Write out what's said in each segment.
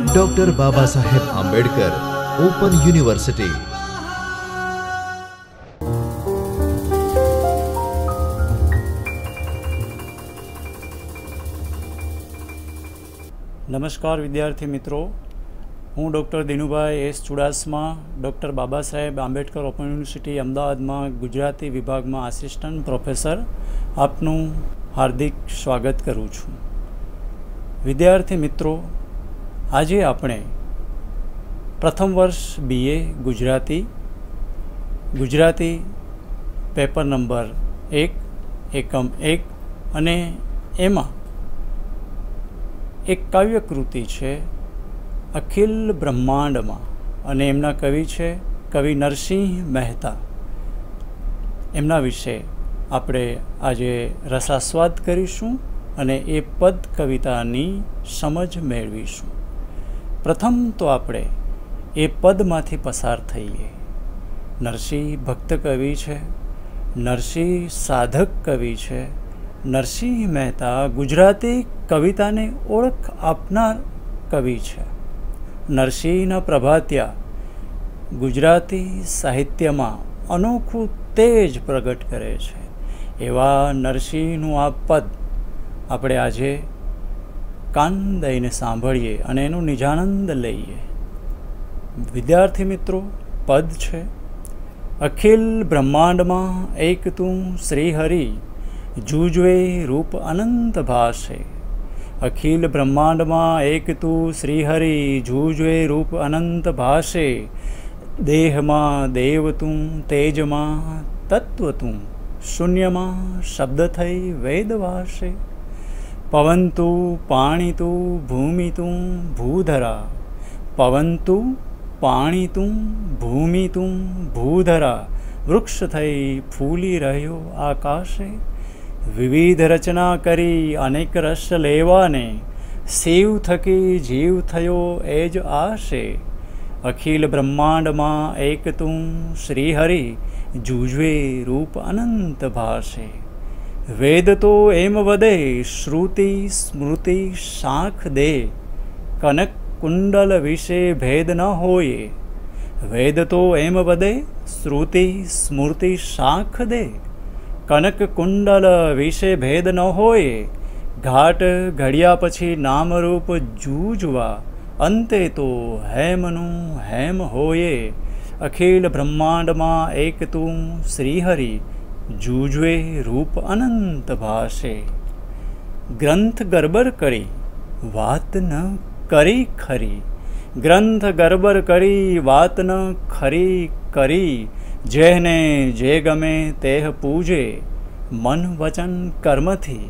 Doctor Baba Saheb Ambedkar open university. नमस्कार विद्यार्थी मित्रों, हूँ doctor दिनुभाई S Chudasama, doctor Baba Saheb Ambedkar open university Ahmedabad में गुजराती विभाग में आसिस्टंट प्रोफेसर आपनु हार्दिक स्वागत करूँ छूँ। विद्यार्थी मित्रों, આજે આપણે પ્રથમ વર્ષ BA ગુજરાતી પેપર નંબર 1 એકમ 1 અને એમાં એક કાવ્યકૃતિ છે અખિલ બ્રહ્માંડમાં અને એમના કવિ છે કવિ નરસિંહ મહેતા। એમના વિશે આપણે આજે રસાસ્વાદ કરીશું અને એ પદ કવિતાની સમજ મેળવીશું। प्रथम तो आपणे ए पदमांथी पसार थईए। नरसिंह भक्त कवि छे, नरसिंह साधक कवि छे, नरसिंह मेहता गुजराती कविताने ओळख आपनार कवि छे। नरसिंहना प्रभात्या गुजराती साहित्यमां अनोखुं तेज प्रगट करे छे। एवा नरसिंहनुं आ पद आपणे आजे कान दईने सांभळीए अने एनुं निजानंद लईए। विद्यार्थी मित्रों, पद छे अखिल ब्रह्मांड में एक तू श्रीहरि जूजवे रूप अनंत भाषे। अखिल ब्रह्मांड में एक तू श्रीहरि जूजवे रूप अनंत भाषे। देह में देव तू, तेज में तत्व तू, शून्य में शब्द थई वेद भाषे। पवन तू, पाणी तू, भूमि तू, भूधरा। पवन तू, पाणी तू, भूमि तू, भूधरा। वृक्ष थई फूली रह्यो आकाशे। विविध रचना करी अनेक रस लेवाने। शिव थकी जीव थयो एज आशे। अखिल ब्रह्मांड मां एक तू श्रीहरि जूजवे रूप अनंत भाषे। वेद तो एम वदे श्रुति स्मृति शाख दे। कनक कुंडल विषे भेद न होये। वेद तो एम वदे श्रुति स्मृति शाख दे। कनक कुंडल विषे भेद न होये। घाट घड़िया पछी नाम रूप जूजवा। अंते तो हेमनु हेम होये। अखिल ब्रह्मांड मां एक तू श्रीहरि जूजवे रूप अनंत भाषे। ग्रंथ गड़बड़ करी वात न करी खरी। ग्रंथ गड़बड़ करी वात न खरी करी। जेने जे गमे तेह पूजे। मन वचन कर्म थी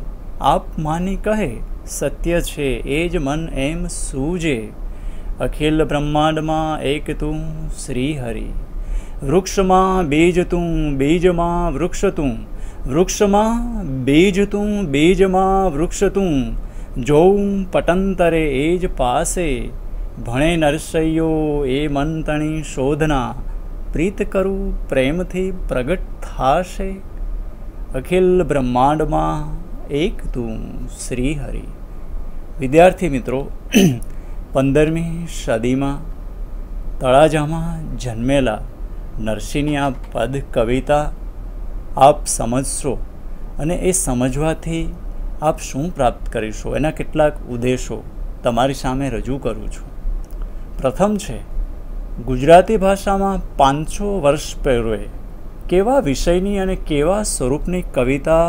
आप मानी कहे। सत्य छे एज मन एम सूजे। अखिल ब्रह्मांड मां एक तू श्रीहरि। वृक्ष मां बीज तू, बीज मां वृक्ष तू। वृक्ष मां बीज तू, बीज मां वृक्ष तू। जोऊं पटंतरे एज पासे। भणे नरसैयो ए मंतणी शोधना। प्रीत करू प्रेम थी प्रगट थाशे। अखिल ब्रह्मांड मां एक तू श्रीहरि। विद्यार्थी मित्रों, 15મી સદીમાં તળાજામાં જન્મેલા નરસિંહની આ પદ કવિતા આપ સમજશો અને એ સમજવાથી આપ શું પ્રાપ્ત કરીશો એના કેટલાક ઉદ્દેશો તમારી સામે રજૂ કરું છું। પ્રથમ છે, ગુજરાતી ભાષામાં 500 વર્ષ પહેલે કેવા વિષયની અને કેવા સ્વરૂપની કવિતા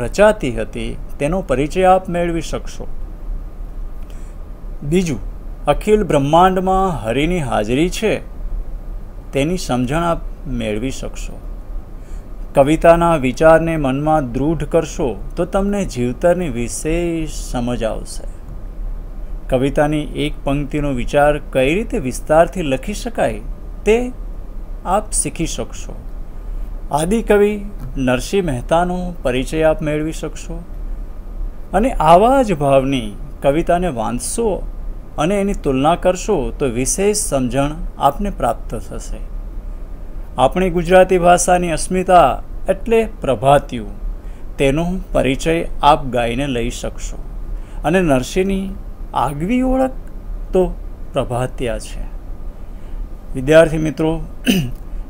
રચાતી હતી તેનો પરિચય આપ મેળવી શકશો। બીજું, અખિલ બ્રહ્માંડમાં હરિની હાજરી છે તેની સમજણ આપ મેળવી શકશો। કવિતાના વિચારને મનમાં દૃઢ કરશો તો તમને જીવતરની વિશેષ સમજ આવશે। કવિતાની એક પંક્તિનો વિચાર કઈ રીતે વિસ્તારથી લખી શકાય તે આપ શીખી શકશો। આદિકવિ નરસિંહ મહેતાનો પરિચય આપ મેળવી શકશો અને આવા જ ભાવની કવિતાને વાંચશો અને એની તુલના કરશો તો વિશેષ સમજણ આપને પ્રાપ્ત થશે। આપણી ગુજરાતી ભાષાની અસ્મિતા એટલે પ્રભાતિયું, તેનો પરિચય આપ ગાઈને લઈ શકશો અને નરસિંહની આગવી ઓળખ તો પ્રભાત્યા છે. વિદ્યાર્થી મિત્રો,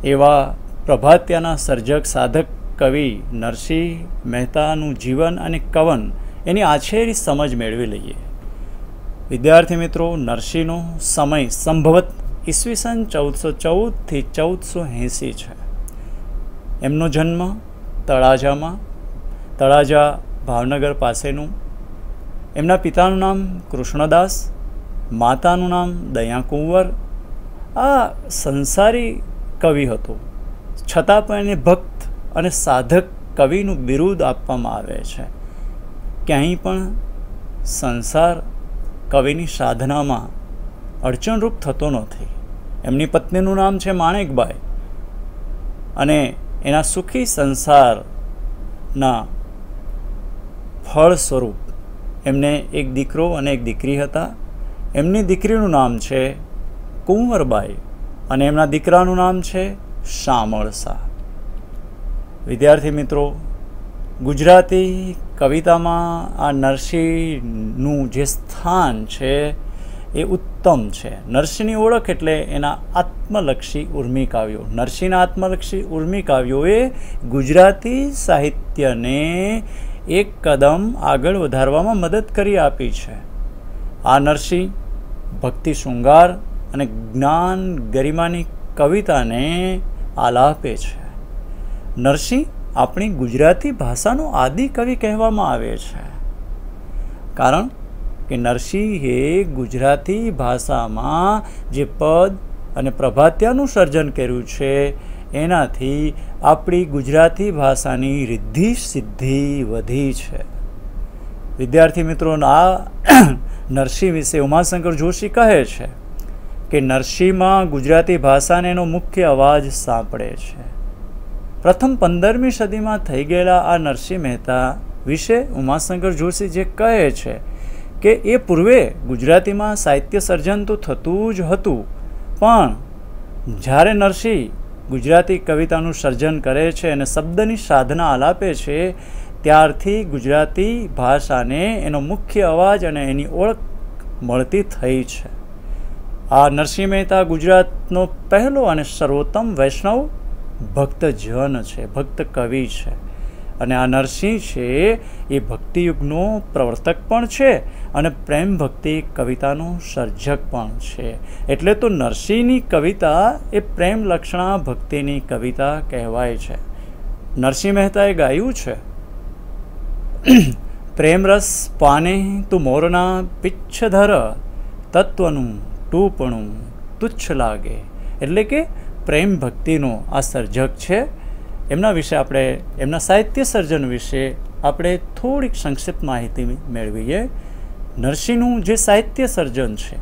એવા પ્રભાત્યાના સર્જક સાધક કવિ નરસિંહ મહેતાનું જીવન અને કવન એની આછેરી સમજ મેળવી લઈએ. વિદ્યાર્થી મિત્રો, નરસિંહનો સમય સંભવત ઈસવીસન 1414થી 1480 છે. એમનો જન્મ તળાજામાં, તળાજા ભાવનગર પાસેનું. એમના પિતાનું નામ કૃષ્ણદાસ, માતાનું નામ દયા કુંવર. આ સંસારી કવિ હતો, છતાં પણ એને ભક્ત અને સાધક કવિનું બિરુદ આપવામાં આવે છે. ક્યાંય પણ સંસાર કવિની સાધનામાં અડચણરૂપ થતો નથી. એમની પત્નીનું નામ છે માણેકબાઈ અને એના સુખી સંસારના ફળ સ્વરૂપ એમને એક દીકરો અને એક દીકરી હતા. એમની દીકરીનું નામ છે કુંવરબાઈ અને એમના દીકરાનું નામ છે શામળસા. વિદ્યાર્થી મિત્રો, ગુજરાતી કવિતામાં આ નરસિંહનું જે સ્થાન છે એ ઉત્તમ છે. નરસિંહની ઓળખ એટલે એના આત્મલક્ષી ઉર્મી કાવ્યો. નરસિંહના આત્મલક્ષી ઉર્મી કાવ્યોએ ગુજરાતી સાહિત્યને એક કદમ આગળ વધારવામાં મદદ કરી આપી છે. આ નરસિંહ ભક્તિ શૃંગાર અને જ્ઞાન ગરિમાની કવિતાને આલાપે છે. નરસિંહ આપણી ગુજરાતી ભાષાનો આદિ કવિ કહેવામાં આવે છે, કારણ કે નરસિંહે ગુજરાતી ભાષામાં જે પદ અને પ્રભાત્યાનું સર્જન કર્યું છે એનાથી આપણી ગુજરાતી ભાષાની રિદ્ધિ સિદ્ધિ વધી છે. વિદ્યાર્થી મિત્રો, આ નરસિંહ વિશે ઉમાશંકર જોશી કહે છે કે નરસિંહમાં ગુજરાતી ભાષાને એનો મુખ્ય અવાજ સાંપડે છે. પ્રથમ 15મી સદીમાં થઈ ગયેલા આ નરસિંહ મહેતા વિશે ઉમાશંકર જોશી જે કહે છે કે એ પૂર્વે ગુજરાતીમાં સાહિત્ય સર્જન તો થતું જ હતું, પણ જ્યારે નરસિંહ ગુજરાતી કવિતાનું સર્જન કરે છે અને શબ્દની સાધના આલાપે છે, ત્યારથી ગુજરાતી ભાષાને એનો મુખ્ય અવાજ અને એની ઓળખ મળતી થઈ છે. આ નરસિંહ મહેતા ગુજરાતનો પહેલો અને સર્વોત્તમ વૈષ્ણવ ભક્તજન છે, ભક્ત કવિ છે. અને આ નરસિંહ છે એ ભક્તિયુગનો પ્રવર્તક પણ છે અને પ્રેમ ભક્તિ કવિતાનો સર્જક પણ છે. એટલે તો નરસિંહની કવિતા એ પ્રેમ લક્ષણા ભક્તિની કવિતા કહેવાય છે. નરસિંહ મહેતાએ ગાયું છે, પ્રેમ રસ પાને તું મોરના પિચ્છધર, તત્વનું ટૂપણું તુચ્છ લાગે. એટલે કે પ્રેમ ભક્તિનો આ સર્જક છે. એમના વિશે આપણે, એમના સાહિત્ય સર્જન વિશે આપણે થોડીક સંક્ષિપ્ત માહિતી મેળવીએ. નરસિંહનું જે સાહિત્ય સર્જન છે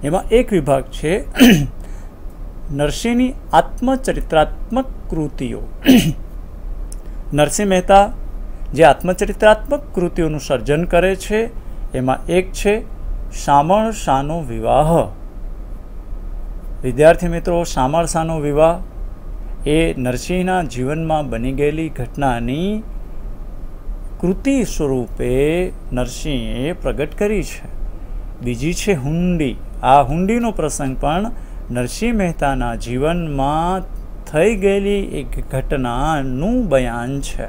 એમાં એક વિભાગ છે નરસિંહની આત્મચરિત્રાત્મક કૃતિઓ. નરસિંહ મહેતા જે આત્મચરિત્રાત્મક કૃતિઓનું સર્જન કરે છે એમાં એક છે શામળસાનો વિવાહ. વિદ્યાર્થી મિત્રો, શામળસાનો વિવાહ એ નરસિંહના જીવનમાં બની ગયેલી ઘટનાની કૃતિ સ્વરૂપે નરસિંહે પ્રગટ કરી છે. બીજી છે હુંડી. આ હુંડીનો પ્રસંગ પણ નરસિંહ મહેતાના જીવનમાં થઈ ગયેલી એક ઘટનાનું બયાન છે.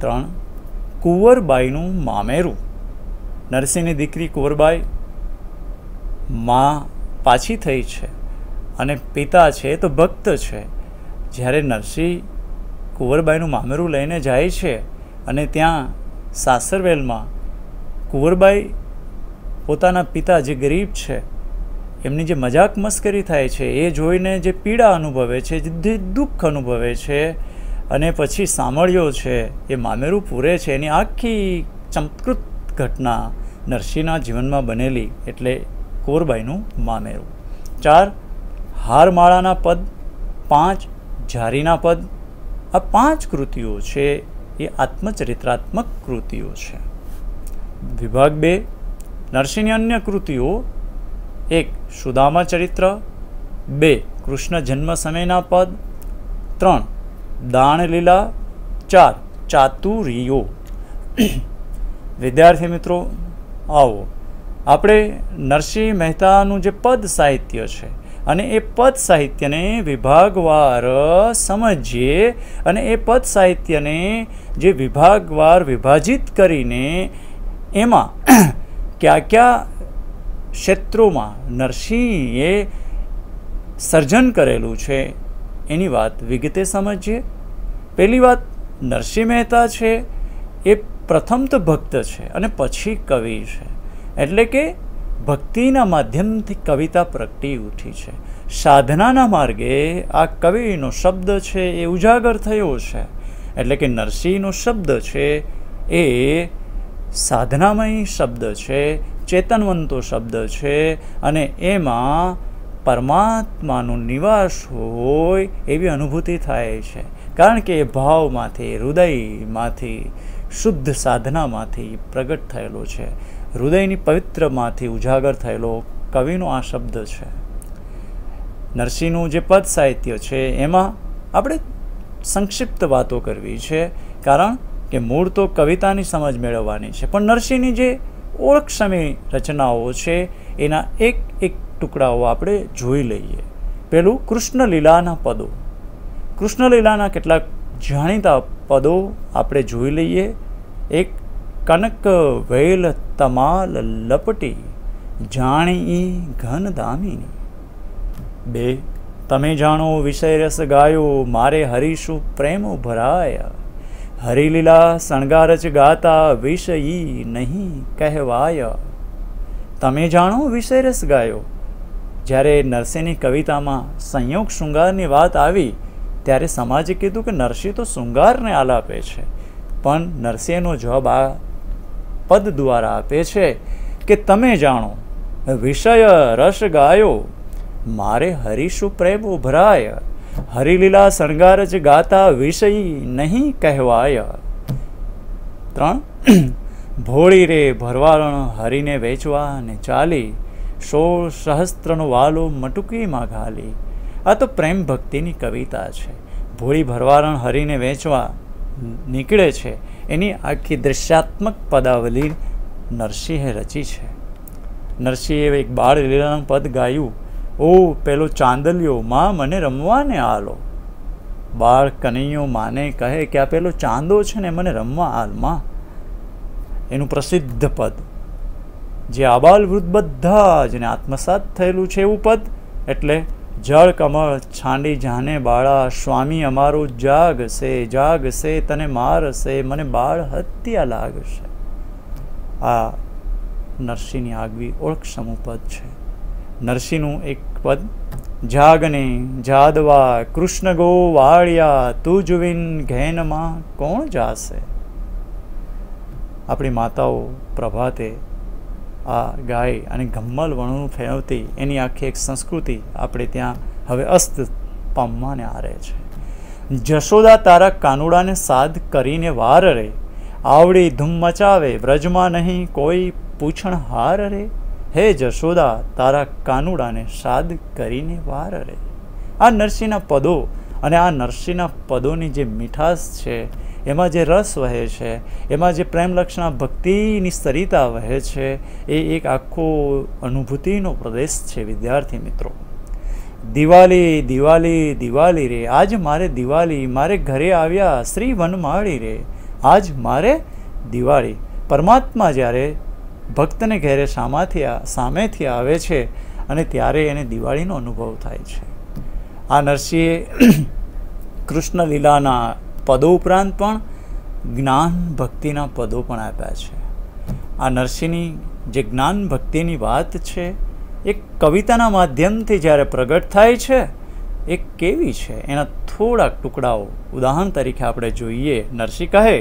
3. કુંવરબાઈનું મામેરું. નરસિંહની દીકરી કુંવરબાઈ પાછી થઈ છે અને પિતા છે તો ભક્ત છે. જ્યારે નરસિંહ કુંવરબાઈનું મામેરું લઈને જાય છે અને ત્યાં સાસરવેલમાં કુંવરબાઈ પોતાના પિતા જે ગરીબ છે એમની જે મજાક મસ્કરી થાય છે એ જોઈને જે પીડા અનુભવે છે, જે દુઃખ અનુભવે છે, અને પછી સાંભળ્યો છે એ મામેરું પૂરે છે, એની આખી ચમત્કૃત ઘટના નરસિંહના જીવનમાં બનેલી, એટલે કુંવરબાઈનું મામેરું. 4. હારમાળાના પદ. 5. જારીના પદ. આ 5 કૃતિઓ છે એ આત્મચરિત્રાત્મક કૃતિઓ છે. વિભાગ 2. નરસિંહની અન્ય કૃતિઓ. 1. સુદામા ચરિત્ર. 2. કૃષ્ણ જન્મ સમયના પદ. 3. દાણલીલા. 4. ચાતુરીઓ. વિદ્યાર્થી મિત્રો, આવો આપણે નરસિંહ મહેતાનું જે પદ સાહિત્ય છે અને એ પદ સાહિત્યને વિભાગવાર સમજીએ અને એ પદ સાહિત્યને જે વિભાગવાર વિભાજિત કરીને એમાં કયા કયા ક્ષેત્રોમાં નરસિંહે સર્જન કરેલું છે એની વાત વિગતે સમજીએ. પહેલી વાત, નરસિંહ મહેતા છે એ પ્રથમ તો ભક્ત છે અને પછી કવિ છે. એટલે કે ભક્તિના માધ્યમથી કવિતા પ્રગટી ઉઠી છે. સાધનાના માર્ગે આ કવિનો શબ્દ છે એ ઉજાગર થયો છે. એટલે કે નરસિંહનો શબ્દ છે એ સાધનામય શબ્દ છે, ચેતનવંતો શબ્દ છે અને એમાં પરમાત્માનો નિવાસ હોય એવી અનુભૂતિ થાય છે. કારણ કે એ ભાવમાંથી, હૃદયમાંથી, શુદ્ધ સાધનામાંથી પ્રગટ થયેલો છે. હૃદયની પવિત્રમાંથી ઉજાગર થયેલો કવિનો આ શબ્દ છે. નરસિંહનું જે પદ સાહિત્ય છે એમાં આપણે સંક્ષિપ્ત વાતો કરવી છે, કારણ કે મૂળ તો કવિતાની સમજ મેળવવાની છે. પણ નરસિંહની જે ઓળખક્ષમી રચનાઓ છે એના એક એક ટુકડાઓ આપણે જોઈ લઈએ. પેલું કૃષ્ણલીલાના પદો. કૃષ્ણલીલાના કેટલાક જાણીતા પદો આપણે જોઈ લઈએ. એક, કનક વેલ તમાલ લપટી જાણી ઘન દામિની. 2, તમે જાણો વિષય રસ ગાયો મારે હરિશું પ્રેમ ભરાય. હરિલીલા શણગારચ ગાતા વિષયી નહીં કહેવાય. તમે જાણો વિષય રસ ગાયો. જ્યારે નરસિંહની કવિતામાં સંયોગ શૃંગારની વાત આવી ત્યારે સમાજે કીધું કે નરસિંહ તો શૃંગારને આલાપે છે. પણ નરસિંહનો જવાબ આ પદ દ્વારા આપે છે કે તમે જાણો વિષય રસ ગાયો મારે હરિશું પ્રેમ ઉભરાય. હરિલીલા શણગાર જ ગાતા વિષયી નહીં કહેવાય. 3, ભોળી રે ભરવારણ હરિને વેચવા ને ચાલી 16 સહસ્ત્રનો વાલો મટુકીમાં ઘાલી. આ તો પ્રેમ ભક્તિની કવિતા છે. ભોળી ભરવારણ હરિને વેચવા નીકળે છે એની આખી દૃશ્યાત્મક પદાવલી નરસિંહે રચી છે. નરસિંહે એક બાળ લીલાનું પદ ગાયું. ઓ પેલો ચાંદલિયો માં મને રમવાને આલો. બાળ કનૈયો માને કહે કે આ પેલો ચાંદો છે ને મને રમવા આલ માં. એનું પ્રસિદ્ધ પદ જે આબાલ વૃદ્ધ બધા જ ને આત્મસાત થયેલું છે એવું પદ. એટલે જળ કમળ છાંડી જાને બાળા સ્વામી અમારો જાગશે જાગશે તને મારશે મને બાળ હત્યા લાગશે. આ નરસિંહની આગવી ઓળખક્ષમું પદ છે. નરસિંહનું એક પદ, જાગને જાદવા કૃષ્ણ ગો વાળિયા તું જુવિન ઘેનમાં કોણ જાશે. આપણી માતાઓ પ્રભાતે આ ગાય અને ગમ્મલ વણું ફેરવતી એની આખી એક સંસ્કૃતિ આપણે ત્યાં હવે અસ્ત પામવાને આરે છે. જશોદા તારા કાનુડાને સાધ કરીને વાર રે આવડી ધૂમ મચાવે વ્રજમાં નહીં કોઈ પૂછણ હાર રે. હે જશોદા તારા કાનુડાને સાધ કરીને વાર રે. આ નરસિંહના પદો અને આ નરસિંહના પદોની જે મીઠાશ છે, એમાં જે રસ વહે છે, એમાં જે પ્રેમલક્ષણા ભક્તિની સરિતા વહે છે, એ એક આખો અનુભૂતિનો પ્રદેશ છે. વિદ્યાર્થી મિત્રો, દિવાળી દિવાળી દિવાળી રે આજ મારે દિવાળી મારે ઘરે આવ્યા શ્રી વનમાળી રે આજ મારે દિવાળી. પરમાત્મા જ્યારે ભક્તને ઘેરે સામેથી આવે છે અને ત્યારે એને દિવાળીનો અનુભવ થાય છે. આ નરસિંહે કૃષ્ણ લીલાના પદો ઉપરાંત પણ જ્ઞાન ભક્તિના પદો પણ આપ્યા છે. આ નરસિંહની જે જ્ઞાન ભક્તિની વાત છે એ કવિતાના માધ્યમથી જ્યારે પ્રગટ થાય છે એ કેવી છે એના થોડાક ટુકડાઓ ઉદાહરણ તરીકે આપણે જોઈએ. નરસિંહ કહે,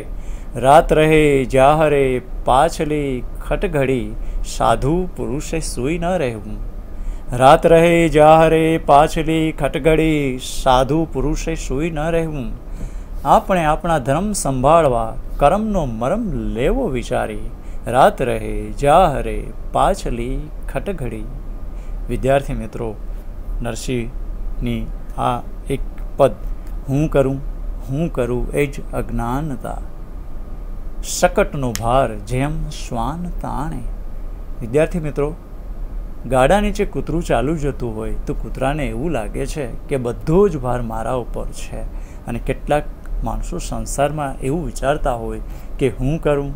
રાત રહે જાહરે પાછલી ખટઘડી સાધુ પુરુષે સૂઈ ન રહેવું. રાત રહે જાહરે પાછલી ખટઘડી સાધુ પુરુષે સૂઈ ન રહેવું. આપણે આપણા ધર્મ સંભાળવા કરમનો મરમ લેવો વિચારી રાત રહે જાહરે પાછલી ખટઘડી. વિદ્યાર્થી મિત્રો, નરસિંહની આ એક પદ, હું કરું એ જ અજ્ઞાનતા શકટનો ભાર જેમ શ્વાન તાણે વિદ્યાર્થી મિત્રો, ગાડા નીચે કૂતરું ચાલુ જતું હોય તો કૂતરાને એવું લાગે છે કે બધો જ ભાર મારા ઉપર છે. અને કેટલાક માણસો સંસારમાં એવું વિચારતા હોય કે હું કરું.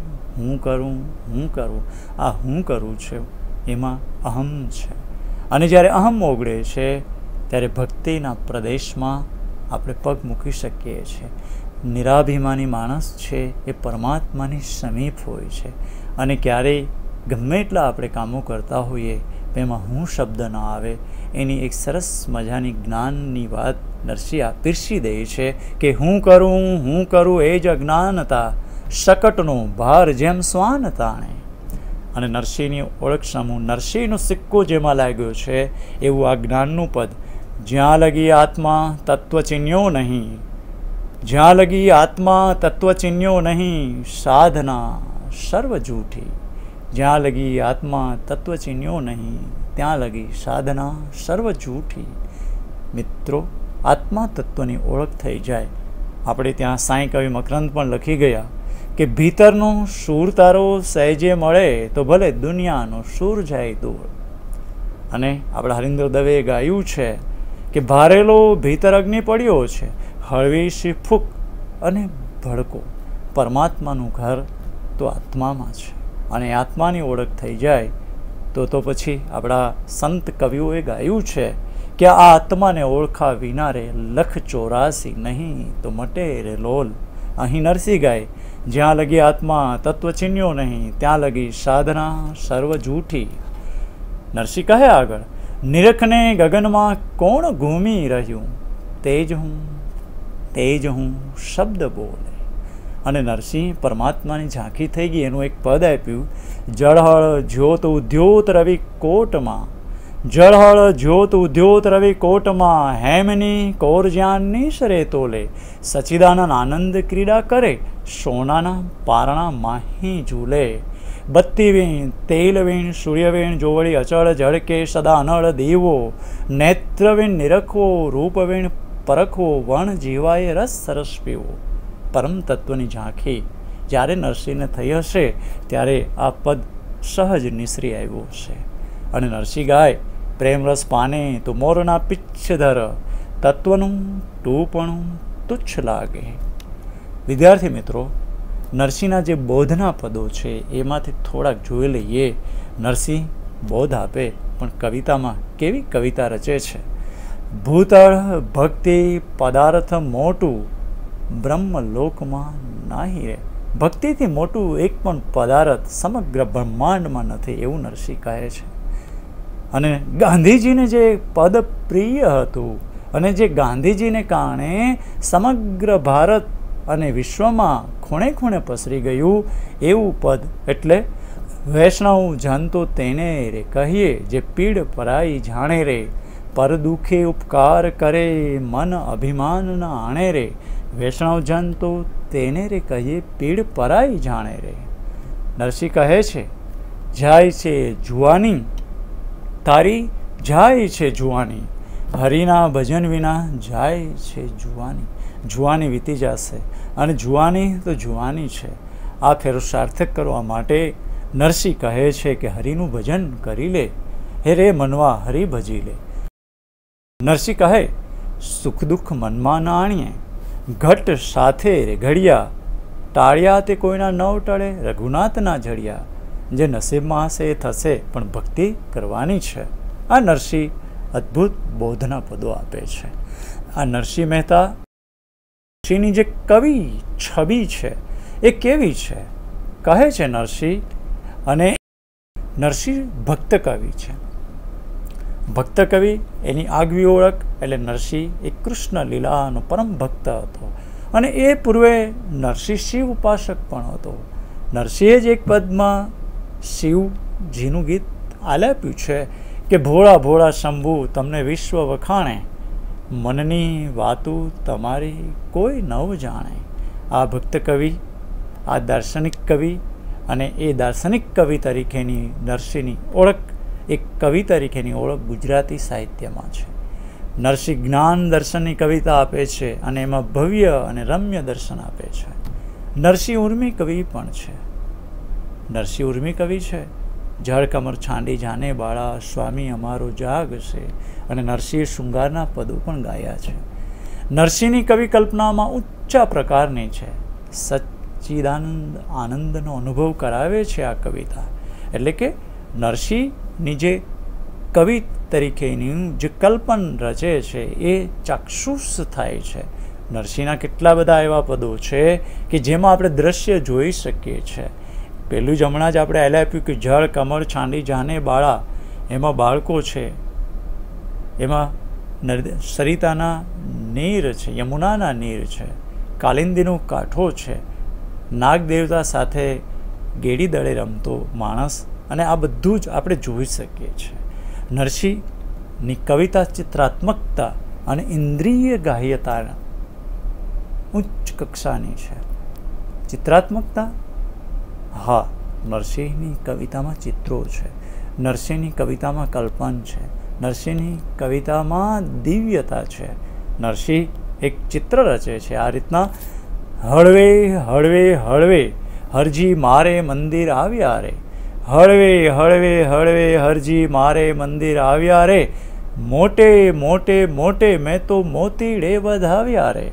આ હું કરું છે એમાં અહમ છે. અને જ્યારે અહમ ઓગળે છે ત્યારે ભક્તિના પ્રદેશમાં આપણે પગ મૂકી શકીએ છીએ. નિરાભિમાની માણસ છે એ પરમાત્માની સમીપ હોય છે. અને ક્યારેય ગમે એટલા આપણે કામો કરતા હોઈએ એમાં હું શબ્દ ન આવે. એની એક સરસ મજાની જ્ઞાનની વાત નરસિંહ પીરસી દે છે કે હું કરું એ જ અજ્ઞાનતા, શકટનો ભાર જેમ શ્વાન તાણે. અને નરસિંહની ઓળખ સમૂહ, નરસિંહનો સિક્કો જેમાં લાગ્યો છે એવું આ જ્ઞાનનું પદ. જ્યાં લગી આત્મા તત્વ ચિન્યો નહીં, જ્યાં લગી આત્મા તત્વ ચિન્યો નહીં, સાધના સર્વ જૂઠી. જ્યાં લગી આત્મા તત્વ ચિન્યો નહીં, ત્યાં લગી સાધના સર્વ જૂઠી. મિત્રો, આત્મા તત્વની ઓળખ થઈ જાય. આપણે ત્યાં સાંઈ કવિ મકરંદ પણ લખી ગયા કે ભીતરનો સૂર તારો સહેજે મળે તો ભલે દુનિયાનો સૂર જાય દૂર. અને આપણા હરીન્દ્ર દવે ગાયું છે કે ભારેલો ભીતર અગ્નિ પડ્યો છે, હળવી સી ફૂક અને ભડકો. પરમાત્માનું ઘર તો આત્મામાં છે. અને આત્માની ઓળખ થઈ જાય તો પછી આપણા સંત કવિઓએ ગાયું છે કે આ આત્માને ઓળખા વિના રે લખ 84 નહીં તો મટે રે લોલ. અહીં નરસિંહ ગાય, જ્યાં લગી આત્મા તત્વ ચિન્યો નહીં, ત્યાં લગી સાધના સર્વ જૂઠી. નરસિંહ કહે આગળ, નિરખને ગગનમાં કોણ ઘૂમી રહ્યું, તેજ હું શબ્દ બોલે. અને નરસિંહ પરમાત્માની ઝાંખી થઈ ગઈ. એનું એક પદ આપ્યું, જળહળ જ્યોત ઉદ્યોત રવિ કોટમાં, જળહળ જ્યોત ઉદ્યોત રવિ કોટમાં, હેમની કોરજ્યાનની શરે તોલે, સચિદાનંદ આનંદ ક્રીડા કરે, સોનાના પારણા માહી ઝૂલે. બત્તી વીણ તેલ વીણ સૂર્યવીણ જોવળી અચળ ઝળકે સદા અનળ દીવો, નેત્રવીણ નિરખવો રૂપવીણ પરખવો, વણ જીવાય રસ સરસ પીવો. પરમ તત્વની ઝાંખી જ્યારે નરસિંહને થઈ હશે ત્યારે આ પદ સહજ નિસરી આવ્યું હશે. અને નરસિંહ ગાય, પ્રેમરસ પાને તો મોરના પિચ્છધર, તત્વનું ટૂપણું તુચ્છ લાગે. વિદ્યાર્થી મિત્રો, નરસિંહના જે બોધના પદો છે એમાંથી થોડાક જોઈ લઈએ. નરસિંહ બોધ આપે પણ કવિતામાં કેવી કવિતા રચે છે. ભૂતળ ભક્તિ પદાર્થ મોટું, બ્રહ્મલોકમાં નાહી રે. ભક્તિથી મોટું એક પણ પદાર્થ સમગ્ર બ્રહ્માંડમાં નથી એવું નરસિંહ કહે છે. અને ગાંધીજીને જે પદ પ્રિય હતું અને જે ગાંધીજીને કારણે સમગ્ર ભારત અને વિશ્વમાં ખૂણે ખૂણે પસરી ગયું એવું પદ એટલે વૈષ્ણવ જન તો તેને રે કહીએ, જે પીડ પરાઈ જાણે રે, પર દુખે ઉપકાર કરે, મન અભિમાન ન આણે રે. વૈષ્ણવ જન તો તેને રે કહીએ, પીડ પરાઈ જાણે રે. નરસિંહ કહે છે, જાય છે જુવાની તારી, જાય છે જુવાની, હરિના ભજન વિના જાય છે જુવાની. જુવાની વીતી જશે અને જુવાની તો જુવાની છે. આ ફેરો સાર્થક કરવા માટે નરસિંહ કહે છે કે હરિનું ભજન કરી લે, હે રે મનવા હરિ ભજી લે. નરસિંહ કહે, સુખ દુઃખ મનમાં ના આણીએ, ઘટ સાથે રે ઘડિયા, ટાળ્યા તે કોઈના નવ ટળે, રઘુનાથના જડિયા. જે નસીબમાં હશે એ થશે, પણ ભક્તિ કરવાની છે. આ નરસિંહ અદ્ભુત બોધના પદો આપે છે. આ નરસિંહ મહેતા નરસિંહની જે કવિ છબી છે એ કેવી છે કહે છે નરસિંહ. અને નરસિંહ ભક્ત કવિ છે. ભક્ત કવિ એની આગવી ઓળખ એટલે નરસિંહ એ કૃષ્ણ લીલાનો પરમ ભક્ત હતો. અને એ પૂર્વે નરસિંહ શિવ ઉપાસક પણ હતો. નરસિંહે જ એક પદમાં શિવજીનું ગીત આલાપ્યું છે કે ભોળા ભોળા શંભુ તમને વિશ્વ વખાણે, મનની વાતું તમારી કોઈ નવ જાણે. આ ભક્ત કવિ, આ દાર્શનિક કવિ અને એ દાર્શનિક કવિ તરીકેની નરસિંહની ઓળખ, એક કવિ તરીકેની ઓળખ ગુજરાતી સાહિત્યમાં છે. નરસિંહ જ્ઞાન દર્શનની કવિતા આપે છે અને એમાં ભવ્ય અને રમ્ય દર્શન આપે છે. નરસિંહ ઉર્મી કવિ પણ છે. નરસિંહ ઉર્મી કવિ છે જળ કમર છાંડી જાને બાળા, સ્વામી અમારો જાગશે. અને નરસિંહે શૃંગારના પદો પણ ગાયા છે. નરસિંહની કવિ કલ્પનામાં ઊંચા પ્રકારની છે. સચ્ચિદાનંદ આનંદનો અનુભવ કરાવે છે આ કવિતા. એટલે કે નરસિંહની જે કવિ તરીકેની જે કલ્પન રચે છે એ ચાક્ષુષ થાય છે. નરસિંહના કેટલા બધા એવા પદો છે કે જેમાં આપણે દ્રશ્ય જોઈ શકીએ છીએ. પેલું જ હમણાં જ આપણે આપ્યું કે જળ કમળ છાંડી જાને બાળા, એમાં બાળકો છે, એમાં સરિતાના નીર છે, યમુનાના નીર છે, કાલિંદીનો કાંઠો છે, નાગ દેવતા સાથે ગેડી દળે રમતો માણસ, અને આ બધું જ આપણે જોઈ શકીએ છીએ. નરસિંહની કવિતા ચિત્રાત્મકતા અને ઇન્દ્રિય ગ્રાહ્યતા ઉચ્ચ કક્ષાની છે. ચિત્રાત્મકતા, હા, નરસિંહની કવિતામાં ચિત્રો છે, નરસિંહની કવિતામાં કલ્પન છે, નરસિંહની કવિતામાં દિવ્યતા છે. નરસિંહ એક ચિત્ર રચે છે આ રીતના: હળવે હળવે હળવે હરજી મારે મંદિર આવ્યા રે, હળવે હળવે હળવે હરજી મારે મંદિર આવ્યા રે, મોટે મોટે મોટે મેં તો મોતીડે વધાવ્યા રે.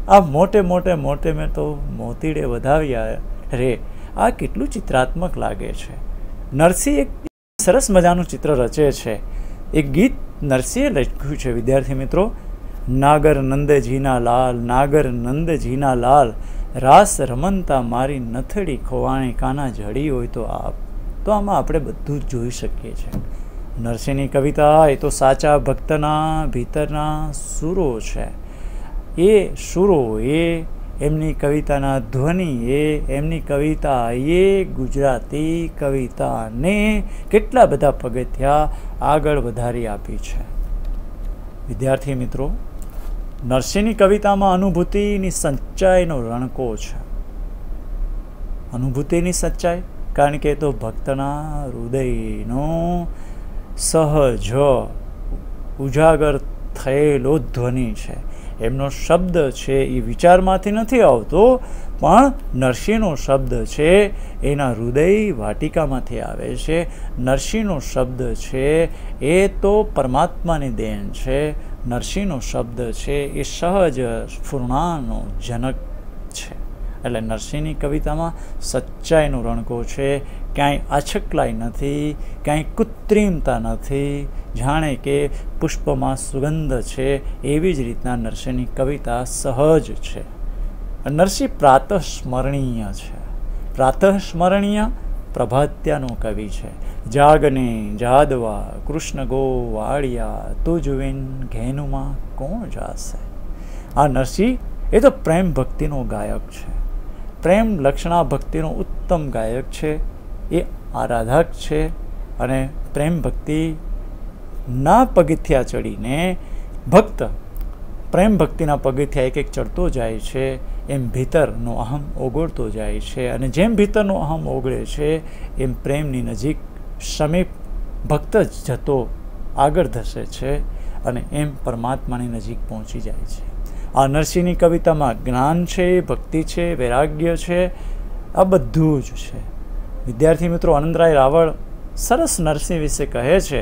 આ મોટે મોટે મોટે મેં તો મોતીડે વધાવ્યા રે, આ કેટલું ચિત્રાત્મક લાગે છે. નરસિંહ એક સરસ મજાનું ચિત્ર રચે છે. એક ગીત નરસિંહે લખ્યું છે વિદ્યાર્થી મિત્રો: નાગર નંદજીના લાલ, નાગર નંદજીના લાલ, રાસ રમનતા મારી નથડી ખોવાણી, કાના જડી હોય તો આપ. તો આમાં આપણે બધું જ જોઈ શકીએ છીએ. નરસિંહની કવિતા એ તો સાચા ભક્તના ભીતરના સુરો છે. એ સુરો, એ એમની કવિતાના ધ્વનિ, એ એમની કવિતા, એ ગુજરાતી કવિતાને કેટલા બધા પગથિયા આગળ વધારી આપી છે. વિદ્યાર્થી મિત્રો, નરસિંહની કવિતામાં અનુભૂતિની સચ્ચાઈનો રણકો છે. અનુભૂતિની સચ્ચાઈ, કારણ કે એ તો ભક્તના હૃદયનો સહજ ઉજાગર થયેલો ધ્વનિ છે. એમનો શબ્દ છે એ વિચારમાંથી નથી આવતો, પણ નરસિંહનો શબ્દ છે એના હૃદય વાટિકામાંથી આવે છે. નરસિંહનો શબ્દ છે એ તો પરમાત્માની દેન છે. નરસિંહનો શબ્દ છે એ સહજ સ્ફુરણાનો જનક છે. એટલે નરસિંહની કવિતામાં સચ્ચાઈનો રણકો છે. ક્યાંય આછકલાઈ નથી, ક્યાંય કૃત્રિમતા નથી. જાણે કે પુષ્પમાં સુગંધ છે એવી જ રીતના નરસિંહની કવિતા સહજ છે. નરસિંહ પ્રાતઃસ્મરણીય છે. પ્રાતઃસ્મરણીય પ્રભાત્યાનો કવિ છે. જાગને જાદવા કૃષ્ણ ગો વાળિયા, તુજ વિન ઘેનુમાં કોણ જાશે. આ નરસિંહ એ તો પ્રેમ ભક્તિનો ગાયક છે. પ્રેમ લક્ષણા ભક્તિનો ઉત્તમ ગાયક છે. એ આરાધક છે અને પ્રેમ ભક્તિ ના પગથિયા ચડીને ભક્ત પ્રેમ ભક્તિના પગથિયા એક એક ચડતો જાય છે, એમ ભીતરનો અહમ ઓગળતો જાય છે. અને જેમ ભીતરનો અહમ ઓગળે છે એમ પ્રેમની નજીક સમીપ ભક્ત જ જતો આગળ ધસે છે અને એમ પરમાત્માની નજીક પહોંચી જાય છે. આ નરસિંહની કવિતામાં જ્ઞાન છે, ભક્તિ છે, વૈરાગ્ય છે, આ બધું જ છે. વિદ્યાર્થી મિત્રો, આનંદરાય રાવળ સરસ નરસિંહ વિશે કહે છે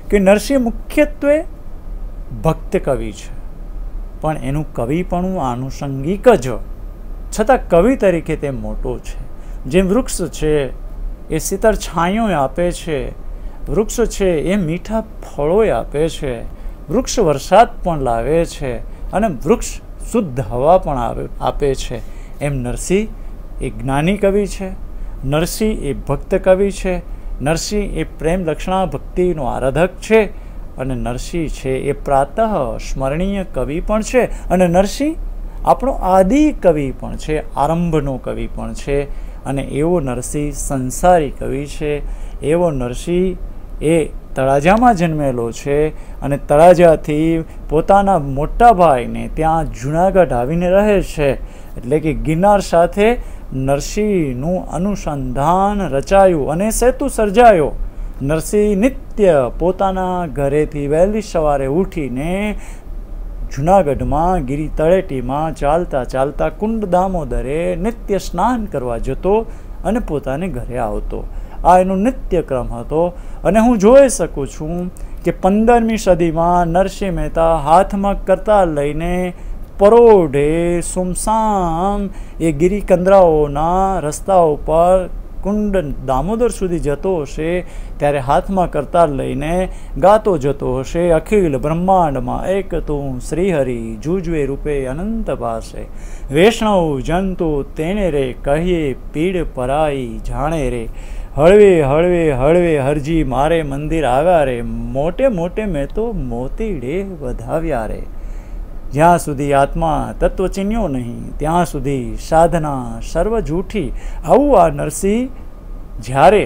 કે નરસિંહ મુખ્યત્વે ભક્ત કવિ છે, પણ એનું કવિપણું આનુષંગિક જ, છતાં કવિ તરીકે તે મોટો છે. જેમ વૃક્ષ છે એ શીતળ છાંયો આપે છે, વૃક્ષ છે એ મીઠા ફળો આપે છે, વૃક્ષ વરસાદ પણ લાવે છે અને વૃક્ષ શુદ્ધ હવા પણ આપે છે. એમ નરસિંહ એ જ્ઞાની કવિ છે, નરસિંહ એ ભક્ત કવિ છે, નરસિંહ એ પ્રેમ લક્ષણા ભક્તિનો આરાધક છે, અને નરસિંહ છે એ પ્રાતઃ સ્મરણીય કવિ પણ છે, અને નરસિંહ આપણો આદિ કવિ પણ છે, આરંભનો કવિ પણ છે. અને એવો નરસિંહ સંસારી કવિ છે. એવો નરસિંહ એ તળાજામાં જન્મેલો છે અને તળાજાથી પોતાના મોટા ભાઈને ત્યાં જુનાગઢ આવીને રહે છે. એટલે કે ગિરનાર સાથે નરસિંહનું અનુસંધાન રચાયું અને સેતુ સર્જાયો. નરસિંહ નિત્ય પોતાના ઘરેથી વહેલી સવારે ઉઠીને જુનાગઢમાં ગિરી તળેટીમાં ચાલતા ચાલતા કુંડ દામોદરે નિત્ય સ્નાન કરવા જતો અને પોતાને ઘરે આવતો. આ એનો નિત્યક્રમ હતો. અને હું જોઈ શકું છું કે 15મી સદીમાં નરસિંહ મહેતા હાથમાં કરતાલ લઈને પરોઢે સુમસામ એ ગિરિકંદરાઓના રસ્તા ઉપર કુંડ દામોદર સુધી જતો હશે ત્યારે હાથમાં કરતાલ લઈને ગાતો જતો હશે, અખિલ બ્રહ્માંડમાં એક તું શ્રીહરિ જુજવે રૂપે અનંત પાસે, વૈષ્ણવ જંતુ તેને રે કહીએ પીડ પરાઈ જાણે રે, હળવે હળવે હળવે હરજી મારે મંદિર આવ્યા રે, મોટે મોટે મેં તો મોતીડે વધાવ્યા રે. જ્યાં સુધી આત્મા તત્વ ચીન્યો નહીં ત્યાં સુધી સાધના સર્વ જૂઠી. આવું આ નરસિંહ જ્યારે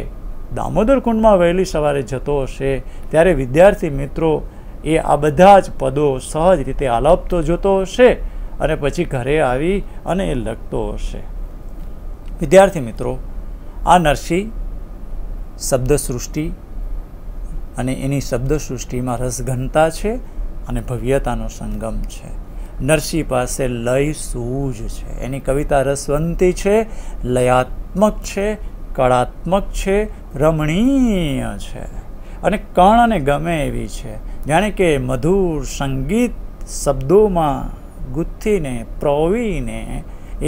દામોદર કુંડમાં વહેલી સવારે જતો હશે ત્યારે વિદ્યાર્થી મિત્રો એ આ બધા જ પદો સહજ રીતે આલાપતો જોતો હશે અને પછી ઘરે આવી અને એ લખતો હશે. વિદ્યાર્થી મિત્રો, આ નરસિંહ શબ્દસૃષ્ટિ અને એની શબ્દસૃષ્ટિમાં રસઘનતા છે અને ભવ્યતાનો સંગમ છે. નરસિંહ પાસે લય સૂજ છે, એની કવિતા રસવંતી છે, લયાત્મક છે, કળાત્મક છે, રમણીય છે અને કર્ણને ગમે એવી છે. જાણે કે મધુર સંગીત શબ્દોમાં ગુથીને પ્રોવીને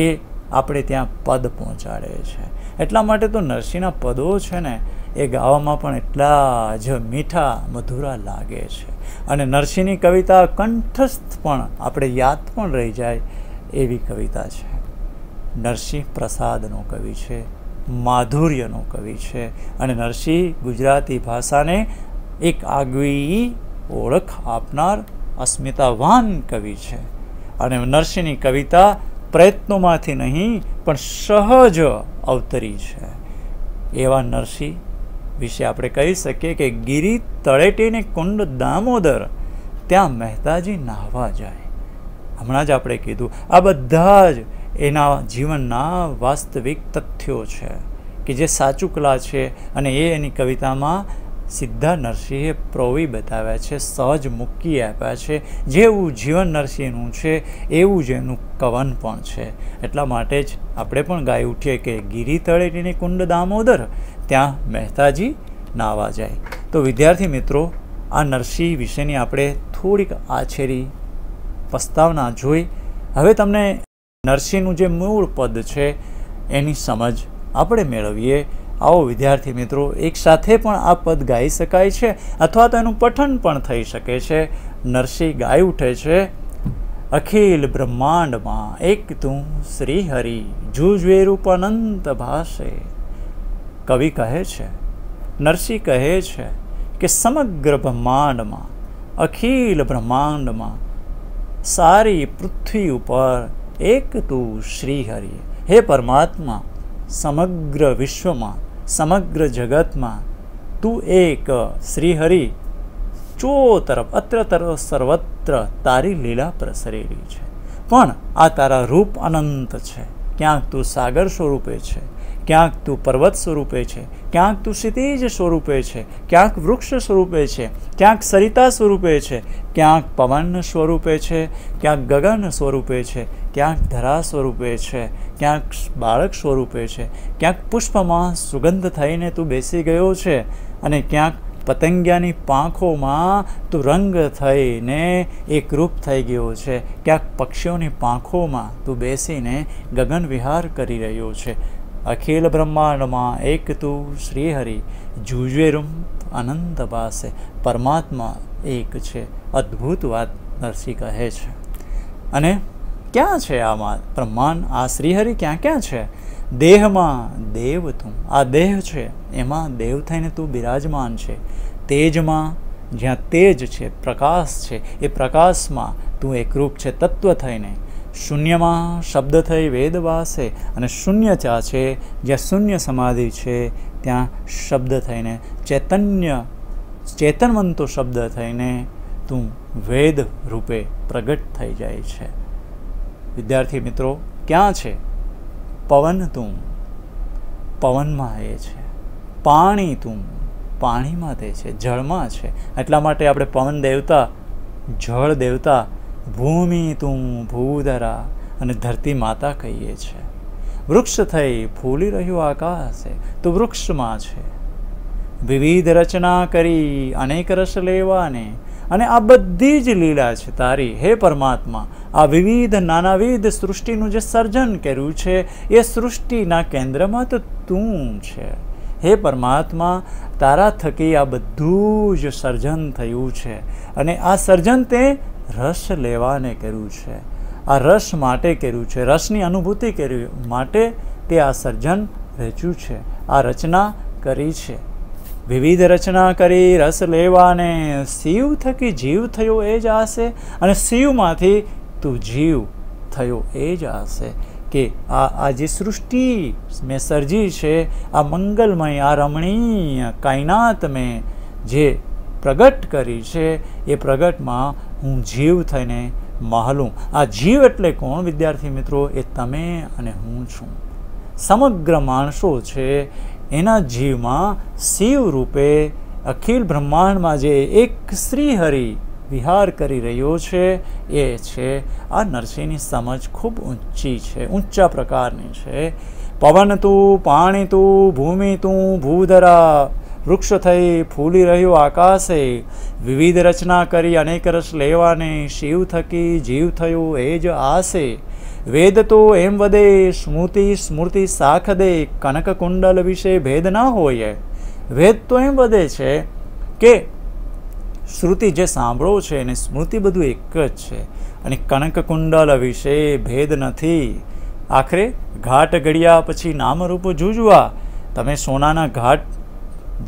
એ આપણે ત્યાં પદ પહોંચાડે છે. એટલા માટે તો નરસિંહના પદો છે ને એ ગાવામાં પણ એટલા જ મીઠા મધુરા લાગે છે. અને નરસિંહની કવિતા કંઠસ્થ પણ આપણે યાદ પણ રહી જાય એવી કવિતા છે. નરસિંહ પ્રસાદનો કવિ છે, માધુર્યનો કવિ છે અને નરસિંહ ગુજરાતી ભાષાને એક આગવી ઓળખ આપનાર અસ્મિતાવાન કવિ છે. અને નરસિંહની કવિતા પ્રયત્નોમાંથી નહીં પણ સહજ અવતરી છે. એવા નરસિંહ વિશે આપણે કહી શકીએ કે ગિરી તળેટીને કુંડ દામોદર ત્યાં મહેતાજી નાહવા જાય. હમણાં જ આપણે કીધું આ બધા જ એના જીવનના વાસ્તવિક તથ્યો છે કે જે સાચુકલા છે અને એ એની કવિતામાં સીધા નરસિંહે પ્રોવી બતાવ્યા છે, સહજ મૂકી આપ્યા છે. જેવું જીવન નરસિંહનું છે એવું જ એનું કવન પણ છે. એટલા માટે જ આપણે પણ ગાઈ ઉઠીએ કે ગિરી તળેટીની કુંડ દામોદર ત્યાં મહેતાજી નાવા જાય. તો વિદ્યાર્થી મિત્રો, આ નરસિંહ વિશેની આપણે થોડીક આછેરી પ્રસ્તાવના જોઈ. હવે તમને નરસિંહનું જે મૂળ પદ છે એની સમજ આપણે મેળવીએ. આવો વિદ્યાર્થી મિત્રો, એક સાથે પણ આ પદ ગાઈ શકાય છે અથવા તો એનું પઠન પણ થઈ શકે છે. નરસિંહ ગાઈ ઉઠે છે, અખિલ બ્રહ્માંડમાં એક તું શ્રી હરિ જુજવે રૂપ અનંત ભાસે. કવિ કહે છે, નરસિંહ કહે છે કે સમગ્ર બ્રહ્માંડમાં, અખિલ બ્રહ્માંડમાં, સારી પૃથ્વી ઉપર એક તું શ્રી હરિ. હે પરમાત્મા, સમગ્ર વિશ્વમાં, સમગ્ર જગતમાં તું એક શ્રીહરિ ચોતરફ અત્ર તરફ સર્વત્ર તારી લીલા પ્રસરેલી છે. પણ આ તારા રૂપ અનંત છે. ક્યાંક તું સાગર સ્વરૂપે છે, ક્યાંક તું પર્વત સ્વરૂપે છે, ક્યાંક તું ક્ષિતિજ સ્વરૂપે છે, ક્યાંક વૃક્ષ સ્વરૂપે છે, ક્યાંક સરિતા સ્વરૂપે છે, ક્યાંક પવન સ્વરૂપે છે, ક્યાંક ગગન સ્વરૂપે છે, ક્યાંક ધરા સ્વરૂપે છે, ક્યાંક બાળક સ્વરૂપે છે, ક્યાંક પુષ્પમાં સુગંધ થઈને તું બેસી ગયો છે અને ક્યાંક પતંગિયાની પાંખોમાં તું રંગ થઈને એકરૂપ થઈ ગયો છે, ક્યાંક પક્ષીઓની પાંખોમાં તું બેસીને ગગન વિહાર કરી રહ્યો છે. અખિલ બ્રહ્માંડમાં એક તું શ્રીહરિ જુજવેરૂમ અનંત પાસે. પરમાત્મા એક છે. અદ્ભુત વાત નરસિંહ કહે છે. અને ક્યાં છે આમાં બ્રહ્માંડ? આ શ્રીહરિ ક્યાં ક્યાં છે? દેહમાં દેવ તું. આ દેહ છે એમાં દેવ થઈને તું બિરાજમાન છે. તેજમાં, જ્યાં તેજ છે, પ્રકાશ છે, એ પ્રકાશમાં તું એકરૂપ છે તત્વ થઈને. શૂન્યમાં શબ્દ થઈ વેદ વાસે અને શૂન્ય ત્યાં છે જ્યાં શૂન્ય સમાધિ છે ત્યાં શબ્દ થઈને ચેતનવંતો શબ્દ થઈને તું વેદ રૂપે પ્રગટ થઈ જાય છે. વિદ્યાર્થી મિત્રો, ક્યાં છે? પવન તું, પવનમાં એ છે. પાણી તું, પાણીમાં તે છે, જળમાં છે. એટલા માટે આપણે પવન દેવતા, જળ દેવતા, ભૂમિ તું ભૂધરા અને ધરતી માતા કહીએ છીએ. વૃક્ષ થઈ ફૂલી રહ્યું આકાશે, તું વૃક્ષમાં છે. વિવિધ રચના કરી અનેક રસ લેવાને. અને આ બધી જ લીલા છે તારી હે પરમાત્મા. આ વિવિધ નાનાવિધ સૃષ્ટિનું જે સર્જન કર્યું છે એ સૃષ્ટિના કેન્દ્રમાં તો તું છે. હે પરમાત્મા, તારા થકી આ બધું જ સર્જન થયું છે અને આ સર્જન તે રસ લેવાને કર્યું છે. આ રસ માટે કર્યું છે, રસની અનુભૂતિ કરી માટે તે આ સર્જન રચ્યું છે, આ રચના કરી છે. વિવિધ રચના કરી રસ લેવાને શિવ થકી જીવ થયો એ જ આશે અને શિવમાંથી તું જીવ થયો એ જ આશે. કે આ જે સૃષ્ટિ મેં સર્જી છે, આ મંગલમય, આ રમણીય કાયનાત મેં જે પ્રગટ કરી છે એ પ્રગટમાં હું જીવ થઈને મહાલું. આ જીવ એટલે કોણ વિદ્યાર્થી મિત્રો? એ તમે અને હું છું. સમગ્ર માણસો છે એના જીવમાં શિવ રૂપે અખિલ બ્રહ્માંડમાં જે એક શ્રીહરિ વિહાર કરી રહ્યો છે એ છે આ નરસિંહની સમજ ખૂબ ઊંચી છે, ઊંચા પ્રકારની છે. પવન તું, પાણી તું, ભૂમિ તું, ભૂધરા, વૃક્ષ થઈ ફૂલી રહ્યો આકાશે. વિવિધ રચના કરી અનેક રસ લેવાને શિવ થકી જીવ થયો એ જ આશે. વેદ તો એમ વદે, સ્મૃતિ સાખ દે, કનક કુંડલ વિશે ભેદ ના હોય. વેદ તો એમ વદે છે કે શ્રુતિ જે સાંભળો છે અને સ્મૃતિ બધું એક જ છે અને કનક કુંડલ વિશે ભેદ નથી. આખરે ઘાટ ઘડ્યા પછી નામરૂપ જુજવા. તમે સોનાના ઘાટ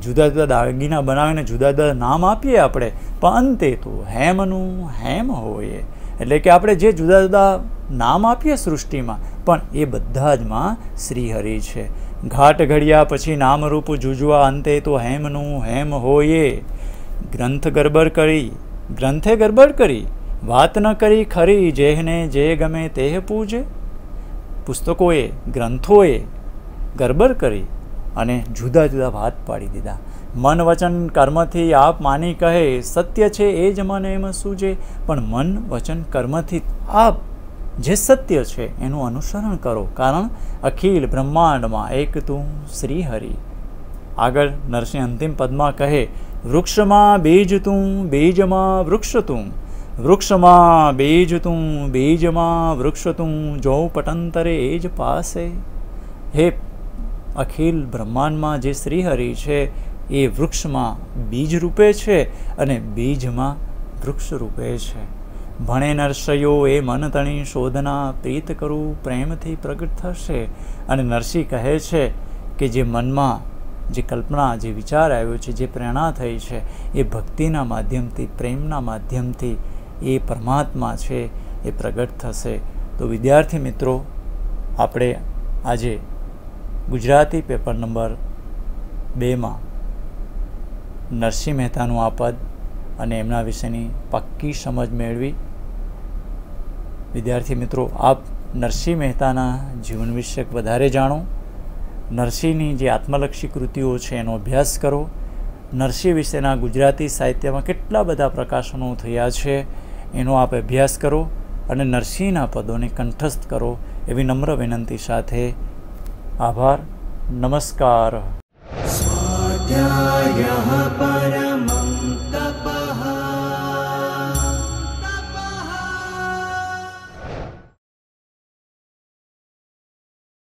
જુદા જુદા દાગીના બનાવીને જુદા જુદા નામ આપીએ આપણે, પણ અંતે તો હેમનું હેમ હોય. એટલે કે આપણે જે જુદા જુદા નામ આપીએ સૃષ્ટિમાં, પણ એ બધા જમાં શ્રીહરિ છે. ઘાટ ઘડ્યા પછી નામરૂપ જુજવા, અંતે તો હેમનું હેમ હોય. ગ્રંથે ગરબડ કરી, વાત ન કરી ખરી, જેહને જે ગમે તે પૂજે. પુસ્તકોએ, ગ્રંથોએ ગરબડ કરી અને જુદા જુદા વાત પાડી દીધા. મન વચન કર્મથી આપ માની કહે, સત્ય છે એ જ મન એમ સૂજે. પણ મન વચન કર્મથી આપ જે સત્ય છે એનું અનુસરણ કરો, કારણ અખિલ બ્રહ્માંડમાં એક તું શ્રીહરિ. આગળ નરસિંહ અંતિમ પદમાં કહે, વૃક્ષમાં બીજ તું, બીજમાં વૃક્ષ તું, વૃક્ષમાં બીજ તું, બીજમાં વૃક્ષ તું, જો પટંતરે એ જ પાસે. હે અખિલ બ્રહ્માંડમાં જે શ્રીહરિ છે એ વૃક્ષમાં બીજ રૂપે છે અને બીજમાં વૃક્ષ રૂપે છે. ભણે નરસયો એ મન તણી શોધના, પ્રીત કરું પ્રેમથી પ્રગટ થશે. અને નરસિંહ કહે છે કે જે મનમાં જે કલ્પના, જે વિચાર આવ્યો છે, જે પ્રેરણા થઈ છે એ ભક્તિના માધ્યમથી, પ્રેમના માધ્યમથી એ પરમાત્મા છે એ પ્રગટ થશે. તો વિદ્યાર્થી મિત્રો, આપણે આજે ગુજરાતી પેપર નંબર 2માં નરસિંહ મહેતાનું આ પદ અને એમના વિશેની પક્કી સમજ મેળવી. વિદ્યાર્થી મિત્રો, આપ નરસિંહ મહેતાના જીવન વિશે વધારે જાણો, નરસિંહની જે આત્મલક્ષી કૃતિઓ છે એનો અભ્યાસ કરો, નરસિંહ વિશેના ગુજરાતી સાહિત્યમાં કેટલા બધા પ્રકાશનો થયા છે એનો આપ અભ્યાસ કરો અને નરસિંહના પદોને કંઠસ્થ કરો એવી નમ્ર વિનંતી સાથે આભાર. નમસ્કાર. સ્વાધ્યાયઃ પર